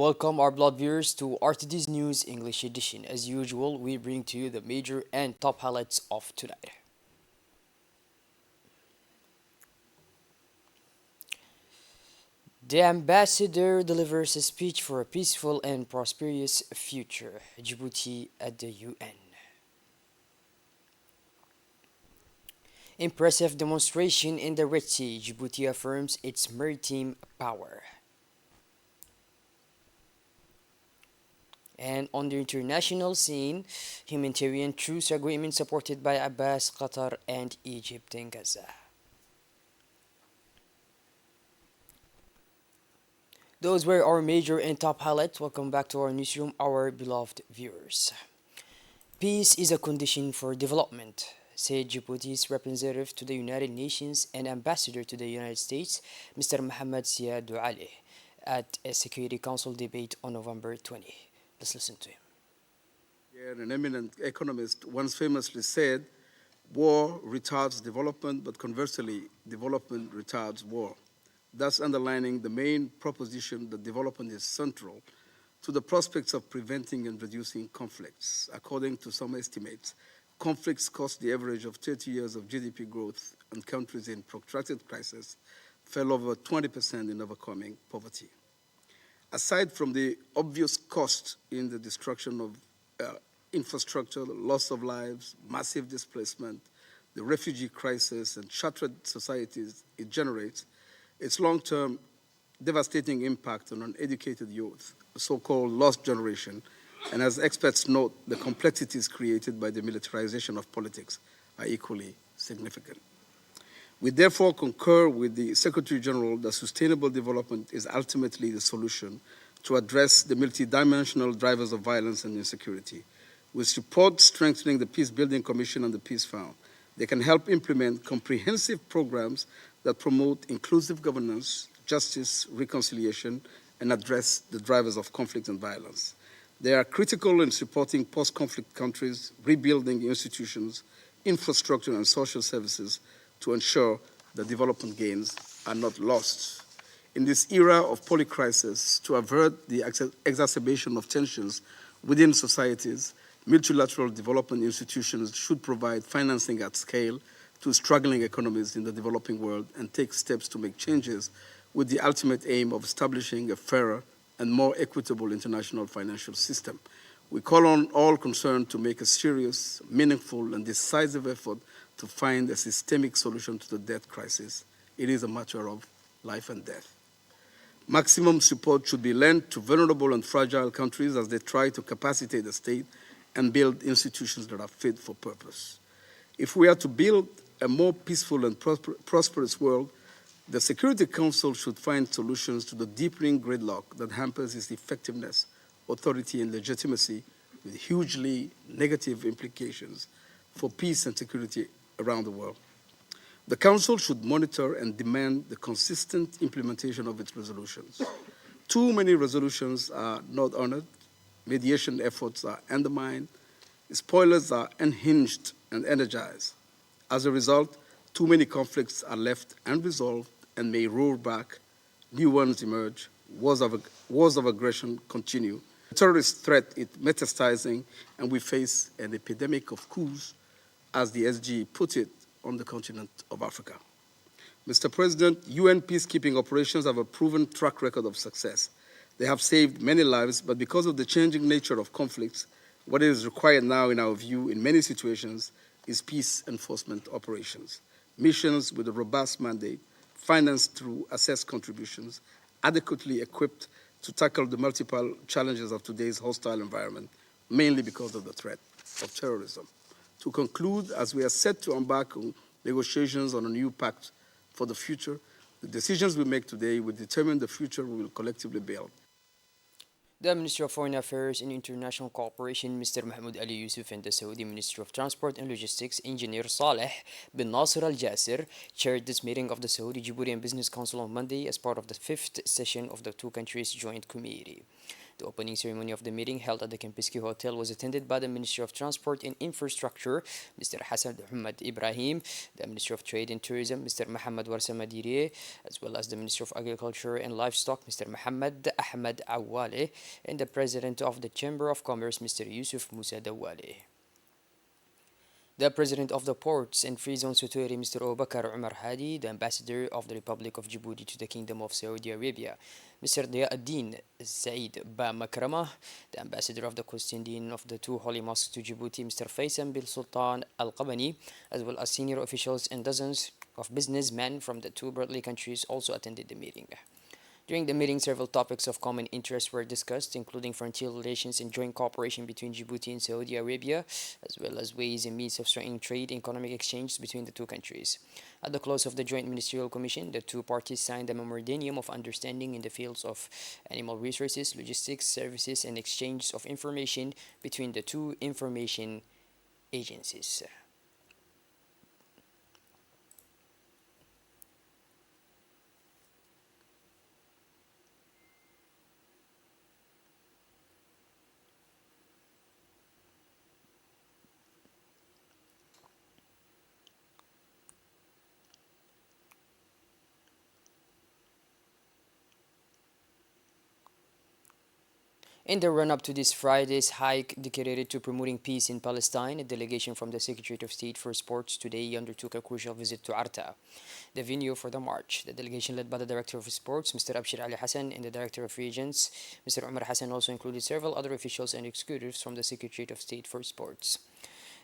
welcome our blood viewers to RTD's News English edition. As usual, we bring to you the major and top highlights of tonight. The ambassador delivers a speech for a peaceful and prosperous future. Djibouti at the UN. Impressive demonstration in the Red Sea. Djibouti affirms its maritime power. And on the international scene, humanitarian truce agreement supported by Abbas, Qatar, and Egypt in Gaza. Those were our major and top highlights. Welcome back to our newsroom, our beloved viewers. Peace is a condition for development, said Djibouti's representative to the United Nations and ambassador to the United States, Mr. Mohammed Siad Ali, at a Security Council debate on November 20. Let's listen to him. Yeah, an eminent economist once famously said, war retards development, but conversely, development retards war, thus underlining the main proposition that development is central to the prospects of preventing and reducing conflicts. According to some estimates, conflicts cost the average of 30 years of GDP growth, and countries in protracted crisis fell over 20% in overcoming poverty. Aside from the obvious cost in the destruction of infrastructure, the loss of lives, massive displacement, the refugee crisis, and shattered societies it generates, its long-term devastating impact on uneducated youth, the so-called lost generation, and as experts note, the complexities created by the militarization of politics are equally significant. We therefore concur with the Secretary General that sustainable development is ultimately the solution to address the multidimensional drivers of violence and insecurity. We support strengthening the Peace-Building Commission and the Peace Fund. They can help implement comprehensive programs that promote inclusive governance, justice, reconciliation, and address the drivers of conflict and violence. They are critical in supporting post-conflict countries, rebuilding institutions, infrastructure, and social services to ensure that development gains are not lost. In this era of polycrisis, to avert the exacerbation of tensions within societies, multilateral development institutions should provide financing at scale to struggling economies in the developing world and take steps to make changes with the ultimate aim of establishing a fairer and more equitable international financial system. We call on all concerned to make a serious, meaningful, and decisive effort to find a systemic solution to the debt crisis. It is a matter of life and death. Maximum support should be lent to vulnerable and fragile countries as they try to capacitate the state and build institutions that are fit for purpose. If we are to build a more peaceful and prosperous world, the Security Council should find solutions to the deepening gridlock that hampers its effectiveness, authority, and legitimacy, with hugely negative implications for peace and security around the world. The Council should monitor and demand the consistent implementation of its resolutions. Too many resolutions are not honored, mediation efforts are undermined, spoilers are unhinged and energized. As a result, too many conflicts are left unresolved and may roar back, new ones emerge, wars of aggression continue. The terrorist threat is metastasizing, and we face an epidemic of coups, as the SG put it, on the continent of Africa. Mr. President, UN peacekeeping operations have a proven track record of success. They have saved many lives, but because of the changing nature of conflicts, what is required now, in our view, in many situations, is peace enforcement operations. Missions with a robust mandate, financed through assessed contributions, adequately equipped to tackle the multiple challenges of today's hostile environment, mainly because of the threat of terrorism. To conclude, as we are set to embark on negotiations on a new pact for the future, the decisions we make today will determine the future we will collectively build. The Minister of Foreign Affairs and International Cooperation, Mr. Mahmoud Ali Yusuf, and the Saudi Minister of Transport and Logistics, Engineer Saleh bin Nasser Al Jasser, chaired this meeting of the Saudi Djiboutian Business Council on Monday as part of the fifth session of the two countries' joint committee. The opening ceremony of the meeting held at the Kempinski Hotel was attended by the Minister of Transport and Infrastructure, Mr. Hassan Ahmed Ibrahim, the Minister of Trade and Tourism, Mr. Mohammed Warsa Madire, as well as the Minister of Agriculture and Livestock, Mr. Mohammed Ahmed Awale, and the President of the Chamber of Commerce, Mr. Yusuf Musa Dawale. The President of the Ports and Free Zone Authority, Mr. Obakar Umar Hadi, the Ambassador of the Republic of Djibouti to the Kingdom of Saudi Arabia, Mr. Diauddin Said Ba Makramah, the Ambassador of the Custodian of the two Holy Mosques to Djibouti, Mr. Faisal bin Sultan Al Qabani, as well as senior officials and dozens of businessmen from the two broadly countries also attended the meeting. During the meeting, several topics of common interest were discussed, including frontier relations and joint cooperation between Djibouti and Saudi Arabia, as well as ways and means of strengthening trade and economic exchange between the two countries. At the close of the Joint Ministerial Commission, the two parties signed a memorandum of understanding in the fields of animal resources, logistics, services, and exchange of information between the two information agencies. In the run-up to this Friday's hike dedicated to promoting peace in Palestine, a delegation from the Secretary of State for Sports today undertook a crucial visit to Arta, the venue for the march. The delegation led by the Director of Sports, Mr. Abshir Ali Hassan, and the Director of Regions, Mr. Umar Hassan, also included several other officials and executives from the Secretary of State for Sports.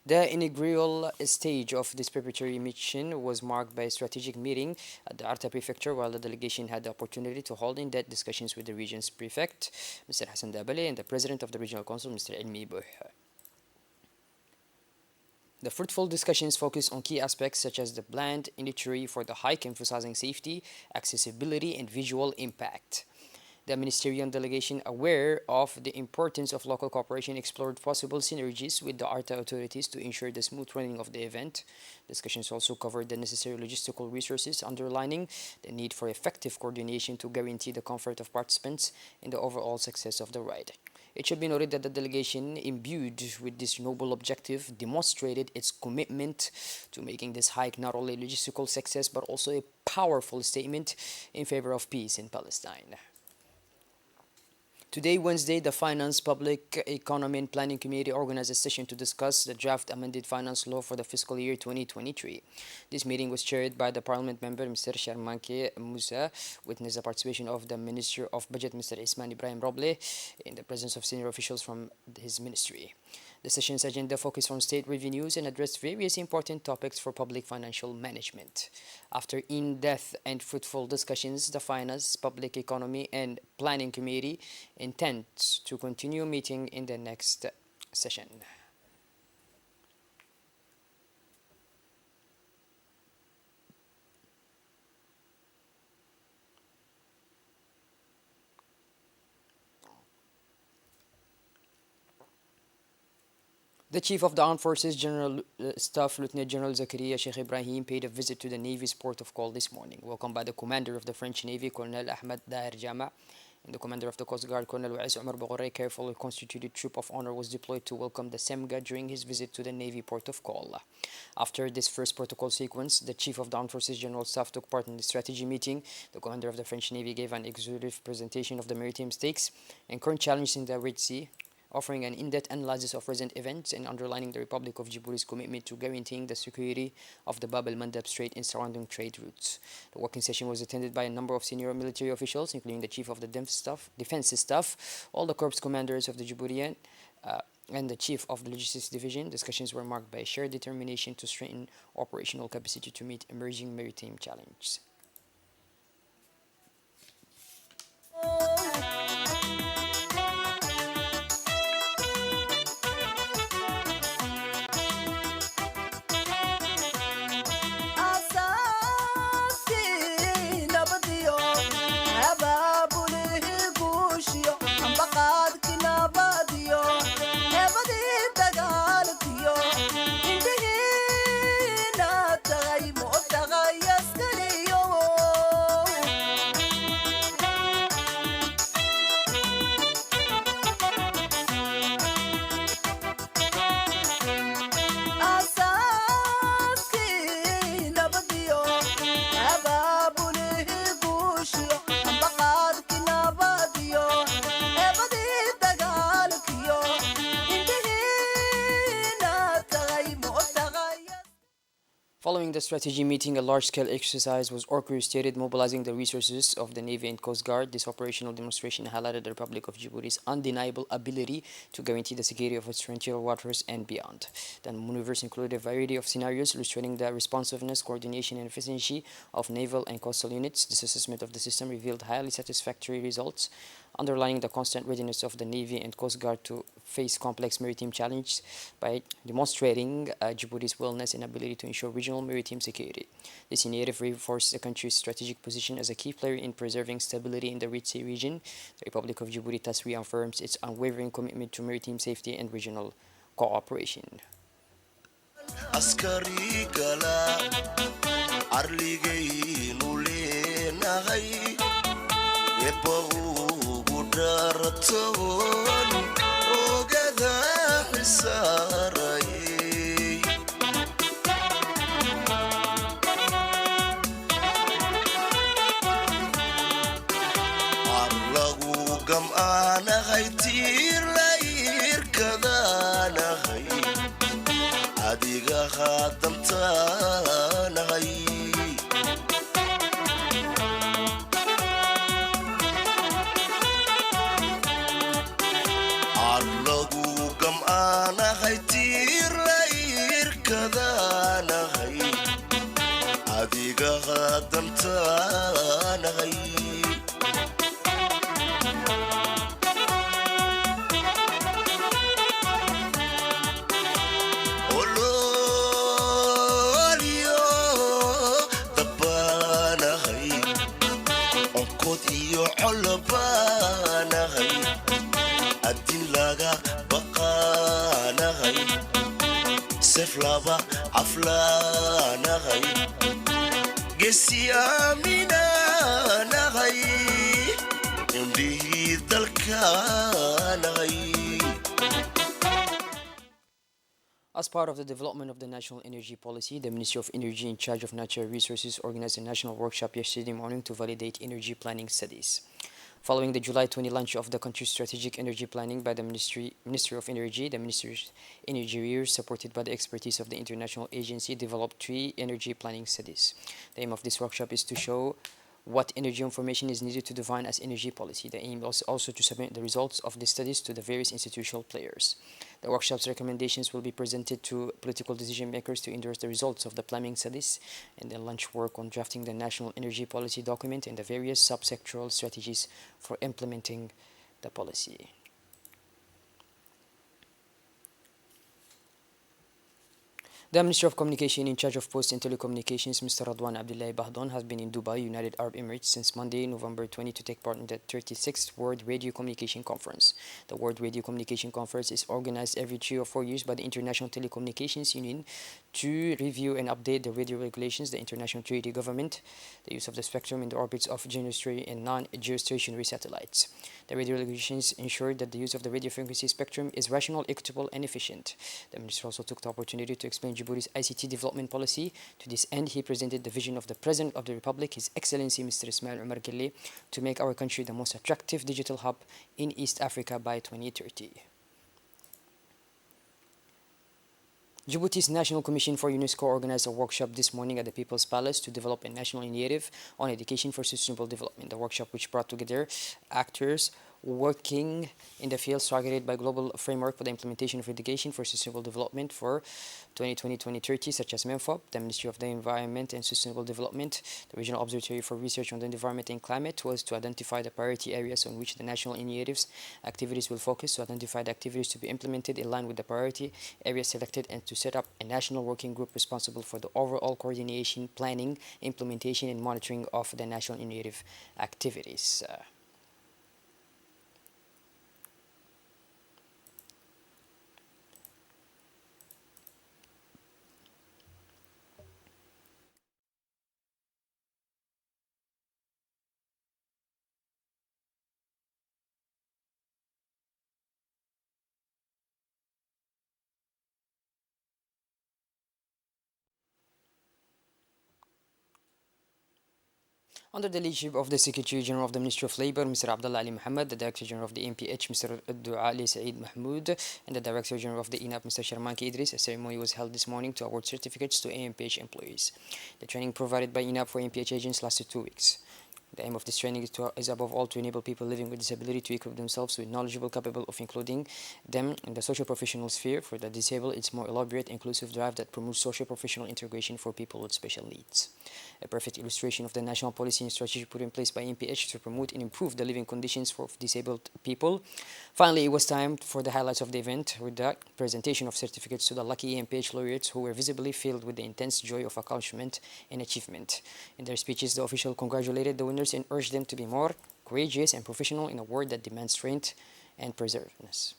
The inaugural stage of this preparatory mission was marked by a strategic meeting at the Arta prefecture, while the delegation had the opportunity to hold in-depth discussions with the region's prefect, Mr. Hassan Dabale, and the president of the regional council, Mr. Ilmi Buh. The fruitful discussions focused on key aspects such as the planned itinerary for the hike, emphasizing safety, accessibility, and visual impact. The ministerial delegation, aware of the importance of local cooperation, explored possible synergies with the ARTA authorities to ensure the smooth running of the event. Discussions also covered the necessary logistical resources, underlining the need for effective coordination to guarantee the comfort of participants and the overall success of the ride. It should be noted that the delegation, imbued with this noble objective, demonstrated its commitment to making this hike not only a logistical success but also a powerful statement in favor of peace in Palestine. Today, Wednesday, the Finance, Public Economy and Planning Committee organized a session to discuss the draft amended finance law for the fiscal year 2023. This meeting was chaired by the Parliament member, Mr. Sharmanke Musa, witnessed the participation of the Minister of Budget, Mr. Isman Ibrahim Roble, in the presence of senior officials from his ministry. The session's agenda focused on state revenues and addressed various important topics for public financial management. After in-depth and fruitful discussions, the Finance, Public Economy and Planning Committee intends to continue meeting in the next session. The Chief of the Armed Forces General Staff Lieutenant General Zakaria Sheikh Ibrahim paid a visit to the Navy's port of call this morning, welcomed by the Commander of the French Navy, Colonel Ahmed Daher Jama, and the Commander of the Coast Guard, Colonel Wais Omar Boghore. Carefully constituted troop of honor was deployed to welcome the Semga during his visit to the Navy port of call. After this first protocol sequence, the Chief of the Armed Forces General Staff took part in the strategy meeting. The Commander of the French Navy gave an executive presentation of the maritime stakes and current challenges in the Red Sea, offering an in-depth analysis of recent events and underlining the Republic of Djibouti's commitment to guaranteeing the security of the Bab el-Mandeb Strait and surrounding trade routes. The working session was attended by a number of senior military officials, including the Chief of the Defense Staff, all the Corps commanders of the Djiboutian, and the Chief of the Logistics Division. Discussions were marked by a shared determination to strengthen operational capacity to meet emerging maritime challenges. Indihina tagay mo tagay askariyo Following the strategy meeting, a large-scale exercise was orchestrated, mobilizing the resources of the Navy and Coast Guard. This operational demonstration highlighted the Republic of Djibouti's undeniable ability to guarantee the security of its frontier waters and beyond. The maneuvers included a variety of scenarios illustrating the responsiveness, coordination, and efficiency of naval and coastal units. This assessment of the system revealed highly satisfactory results, underlining the constant readiness of the Navy and Coast Guard to face complex maritime challenges by demonstrating Djibouti's willingness and ability to ensure regional maritime security. This initiative reinforces the country's strategic position as a key player in preserving stability in the Red Sea region. The Republic of Djibouti thus reaffirms its unwavering commitment to maritime safety and regional cooperation. askari gala arligaynu leenahay eba ugu dharatoon ogada xisaarayay arlagu gam'aanahay tiir la irkadaanahay adiga khadamtaanahay arlagu gam'aanahay tiir la irkadaanahay adiga khadamtaanahay iyo colabaanahay adin laga baqaanahay sef laba aflaanahay gesi aaminaanahay indhihii dalkaanahay. As part of the development of the national energy policy, the Ministry of Energy in charge of natural resources organized a national workshop yesterday morning to validate energy planning studies. Following the July 20 launch of the country's strategic energy planning by the Ministry of Energy, the Ministry's engineers, supported by the expertise of the international agency, developed 3 energy planning studies. The aim of this workshop is to show what energy information is needed to define as energy policy. The aim was also to submit the results of the studies to the various institutional players. The workshop's recommendations will be presented to political decision makers to endorse the results of the planning studies and then launch work on drafting the national energy policy document and the various sub-sectoral strategies for implementing the policy. The Minister of Communication in charge of Posts and Telecommunications, Mr. Radwan Abdullahi Bahdon, has been in Dubai, United Arab Emirates, since Monday, November 20, to take part in the 36th World Radio Communication Conference. The World Radio Communication Conference is organized every 3 or 4 years by the International Telecommunications Union to review and update the radio regulations, the international treaty government, the use of the spectrum in the orbits of geostationary and non-geostationary satellites. The radio regulations ensure that the use of the radio frequency spectrum is rational, equitable, and efficient. The Minister also took the opportunity to explain Djibouti's ICT development policy. To this end, he presented the vision of the President of the Republic, His Excellency Mr. Ismail Omar Guelleh, to make our country the most attractive digital hub in East Africa by 2030. Djibouti's National Commission for UNESCO organized a workshop this morning at the People's Palace to develop a national initiative on education for sustainable development. The workshop, which brought together actors working in the fields targeted by global framework for the implementation of education for sustainable development for 2020-2030, such as MENFOP, the Ministry of the Environment and Sustainable Development, the Regional Observatory for Research on the Environment and Climate, was to identify the priority areas on which the national initiatives activities will focus, to identify the activities to be implemented in line with the priority areas selected, and to set up a national working group responsible for the overall coordination, planning, implementation, and monitoring of the national initiative activities. Under the leadership of the Secretary General of the Ministry of Labor, Mr. Abdullah Ali Muhammad, the Director General of the MPH, Mr. Dua Ali Saeed Mahmoud, and the Director General of the Enap, Mr. Sharmanki Idris, a ceremony was held this morning to award certificates to AMPH employees. The training provided by Enap for MPH agents lasted 2 weeks. The aim of this training is above all to enable people living with disability to equip themselves with knowledgeable, capable of including them in the social professional sphere. For the disabled, it's more elaborate, inclusive drive that promotes social professional integration for people with special needs. A perfect illustration of the national policy and strategy put in place by MPH to promote and improve the living conditions for disabled people. Finally, it was time for the highlights of the event with the presentation of certificates to the lucky MPH laureates who were visibly filled with the intense joy of accomplishment and achievement. In their speeches, the official congratulated the winners and urged them to be more courageous and professional in a world that demands strength and perseverance.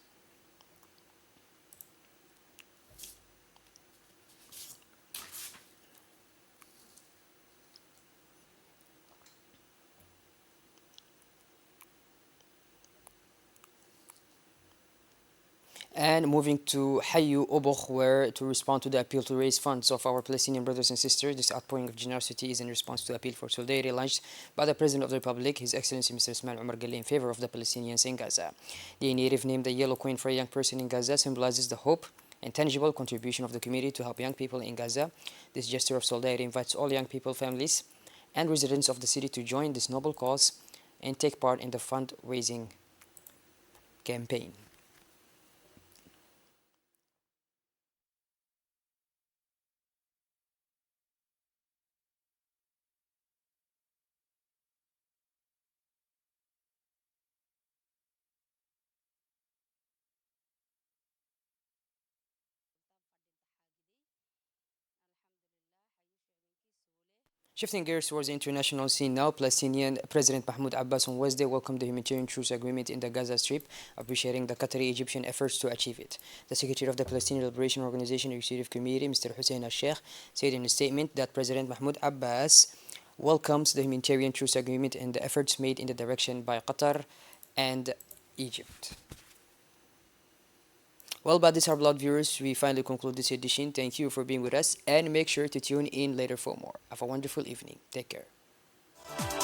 And moving to Hayu Oboch, where to respond to the appeal to raise funds of our Palestinian brothers and sisters. This outpouring of generosity is in response to the appeal for solidarity launched by the President of the Republic, His Excellency Mr. Ismail Omar Guelleh, in favor of the Palestinians in Gaza. The initiative, named the Yellow Coin for a Young Person in Gaza, symbolizes the hope and tangible contribution of the community to help young people in Gaza. This gesture of solidarity invites all young people, families, and residents of the city to join this noble cause and take part in the fundraising campaign. Shifting gears towards the international scene now, Palestinian President Mahmoud Abbas on Wednesday welcomed the humanitarian truce agreement in the Gaza Strip, appreciating the Qatari-Egyptian efforts to achieve it. The Secretary of the Palestinian Liberation Organization Executive Committee, Mr. Hussein al-Sheikh, said in a statement that President Mahmoud Abbas welcomes the humanitarian truce agreement and the efforts made in the direction by Qatar and Egypt. Well, but these are blood viewers. We finally conclude this edition. Thank you for being with us and make sure to tune in later for more. Have a wonderful evening. Take care.